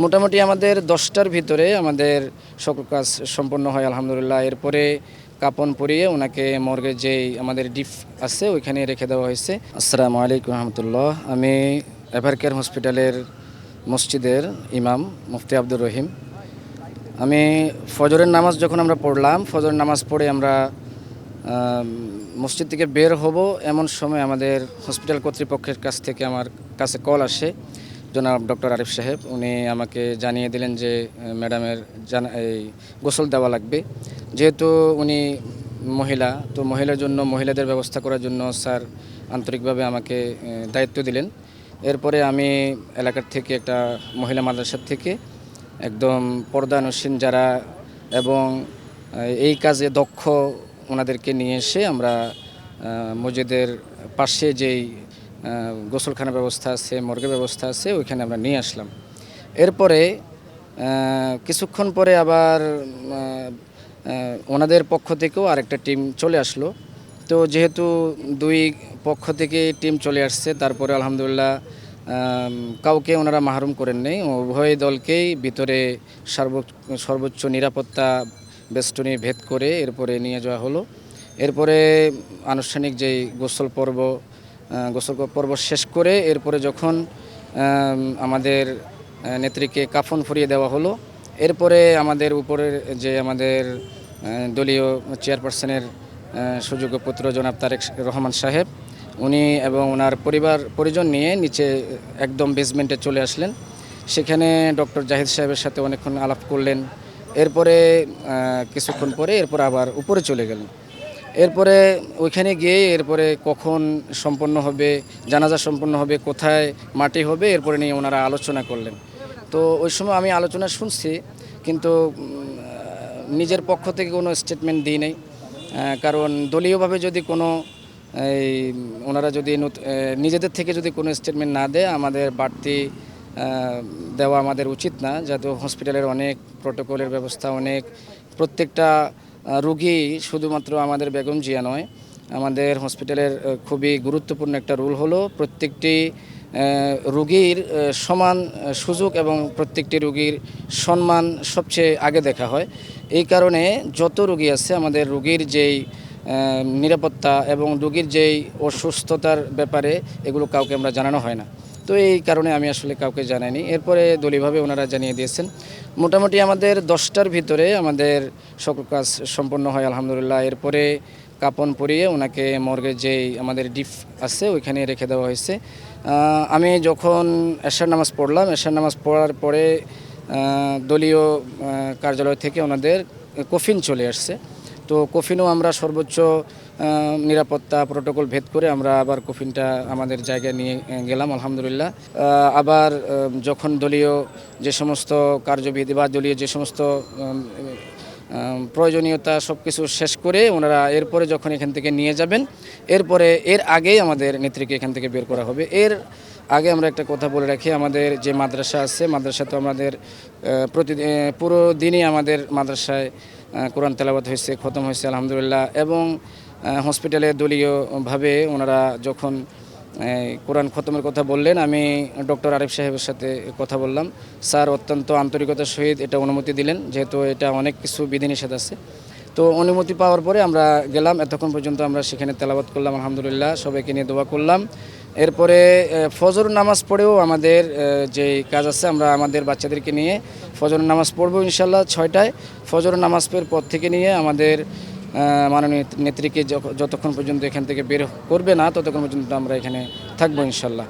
মোটামুটি আমাদের 10টার ভিতরে আমাদের সকল কাজ সম্পন্ন হয় আলহামদুলিল্লাহ। এরপরে কাপন পরিয়ে ওনাকে মর্গে যেই আমাদের ডিপ আছে ওইখানে রেখে দেওয়া হয়েছে। আসসালামু আলাইকুম রহমতুল্লাহ। আমি এভারকেয়ার হসপিটালের মসজিদের ইমাম মুফতি আব্দুর রহিম। আমি ফজরের নামাজ যখন আমরা পড়লাম, ফজরের নামাজ পড়ে আমরা মসজিদ থেকে বের হব এমন সময় আমাদের হসপিটাল কর্তৃপক্ষের কাছ থেকে আমার কাছে কল আসে। জনাব ডক্টর আরিফ সাহেব উনি আমাকে জানিয়ে দিলেন যে ম্যাডামের এই গোসল দেওয়া লাগবে। যেহেতু উনি মহিলা, তো মহিলার জন্য মহিলাদের ব্যবস্থা করার জন্য স্যার আন্তরিকভাবে আমাকে দায়িত্ব দিলেন। এরপরে আমি এলাকার থেকে একটা মহিলা মাদ্রাসার থেকে একদম পর্দানসীন যারা এবং এই কাজে দক্ষ ওনাদেরকে নিয়ে এসে আমরা মসজিদের পাশে যেই গোসলখানা ব্যবস্থা আছে, মর্গের ব্যবস্থা আছে, ওইখানে আমরা নিয়ে আসলাম। এরপরে কিছুক্ষণ পরে আবার ওনাদের পক্ষ থেকেও আরেকটা টিম চলে আসলো। তো যেহেতু দুই পক্ষ থেকে টিম চলে আসছে, তারপরে আলহামদুলিল্লাহ কাউকে ওনারা মাহরুম করেন নেই। উভয় দলকেই ভিতরে সর্বোচ্চ নিরাপত্তা বেষ্টনী ভেদ করে এরপরে নিয়ে যাওয়া হলো। এরপরে আনুষ্ঠানিক যেই গোসল পর্ব শেষ করে এরপরে যখন আমাদের নেত্রীকে কাফন পরিয়ে দেওয়া হলো, এরপরে আমাদের উপরের যে আমাদের দলীয় চেয়ারপারসনের সুযোগ্য পুত্র জনাব তারেক রহমান সাহেব উনি এবং ওনার পরিজন নিয়ে নিচে একদম বেসমেন্টে চলে আসলেন। সেখানে ডক্টর জাহিদ সাহেবের সাথে অনেকক্ষণ আলাপ করলেন। এরপরে কিছুক্ষণ পরে এরপর আবার উপরে চলে গেলেন। এরপরে ওইখানে গিয়ে এরপরে কখন সম্পন্ন হবে, জানাজা সম্পন্ন হবে, কোথায় মাটি হবে, এরপরে নিয়ে ওনারা আলোচনা করলেন। তো ওই সময় আমি আলোচনা শুনছি, কিন্তু নিজের পক্ষ থেকে কোনো স্টেটমেন্ট দিই নাই। কারণ দলীয়ভাবে যদি কোনো ওনারা যদি নিজেদের থেকে যদি কোনো স্টেটমেন্ট না দেয়, আমাদের বাড়তি দেওয়া আমাদের উচিত না। যেহেতু হসপিটালের অনেক প্রোটোকলের ব্যবস্থা, অনেক প্রত্যেকটা রুগী শুধুমাত্র আমাদের বেগম জিয়া নয়, আমাদের হসপিটালের খুবই গুরুত্বপূর্ণ একটা রুল হলো প্রত্যেকটি রুগীর সমান সুযোগ এবং প্রত্যেকটি রুগীর সম্মান সবচেয়ে আগে দেখা হয়। এই কারণে যত রুগী আছে আমাদের রুগীর যেই নিরাপত্তা এবং রুগীর যেই অসুস্থতার ব্যাপারে এগুলো কাউকে আমরা জানানো হয় না। তো এই কারণে আমি আসলে কাউকে জানাইনি। এরপরে দলীয়ভাবে ওনারা জানিয়ে দিয়েছেন। মোটামুটি আমাদের 10টার ভিতরে আমাদের সকল কাজ সম্পন্ন হয় আলহামদুলিল্লাহ। এরপরে কাপন পরিয়ে ওনাকে মর্গে যেই আমাদের ডিপ আছে ওইখানে রেখে দেওয়া হয়েছে। আমি যখন এশার নামাজ পড়লাম, এশার নামাজ পড়ার পরে দলীয় কার্যালয় থেকে ওনাদের কফিন চলে আসছে। তো কফিনও আমরা সর্বোচ্চ নিরাপত্তা প্রোটোকল ভেদ করে আমরা আবার কফিনটা আমাদের জায়গায় নিয়ে গেলাম আলহামদুলিল্লাহ। আবার যখন দলীয় যে সমস্ত কার্যবিধি বা দলীয় যে সমস্ত প্রয়োজনীয়তা সব কিছু শেষ করে ওনারা এরপরে যখন এখান থেকে নিয়ে যাবেন, এরপরে এর আগেই আমাদের নেত্রীকে এখান থেকে বের করা হবে। এর আগে আমরা একটা কথা বলে রাখি, আমাদের যে মাদ্রাসা আছে, মাদ্রাসা তো আমাদের পুরো দিনই আমাদের মাদ্রাসায় কোরআন তেলাওয়াত হয়েছে, খতম হয়েছে আলহামদুলিল্লাহ। এবং হসপিটালে দলীয়ভাবে ওনারা যখন কোরআন খতমের কথা বললেন, আমি ডক্টর আরিফ সাহেবের সাথে কথা বললাম। স্যার অত্যন্ত আন্তরিকতার সহিত এটা অনুমতি দিলেন, যেহেতু এটা অনেক কিছু বিধিনিষেধ আছে। তো অনুমতি পাওয়ার পরে আমরা গেলাম। এতক্ষণ পর্যন্ত আমরা সেখানে তেলাওয়াত করলাম আলহামদুলিল্লাহ, সবাইকে নিয়ে দোয়া করলাম। এরপরে ফজর নামাজ পড়েও আমাদের যে কাজ আছে, আমরা আমাদের বাচ্চাদেরকে নিয়ে ফজর নামাজ পড়বো ইনশাল্লাহ 6টায়। ফজর নামাজ পড়ার পর থেকে নিয়ে আমাদের মাননীয় নেত্রীকে যতক্ষণ পর্যন্ত এখান থেকে বের করবে না ততক্ষণ পর্যন্ত আমরা এখানে থাকবো ইনশাল্লাহ।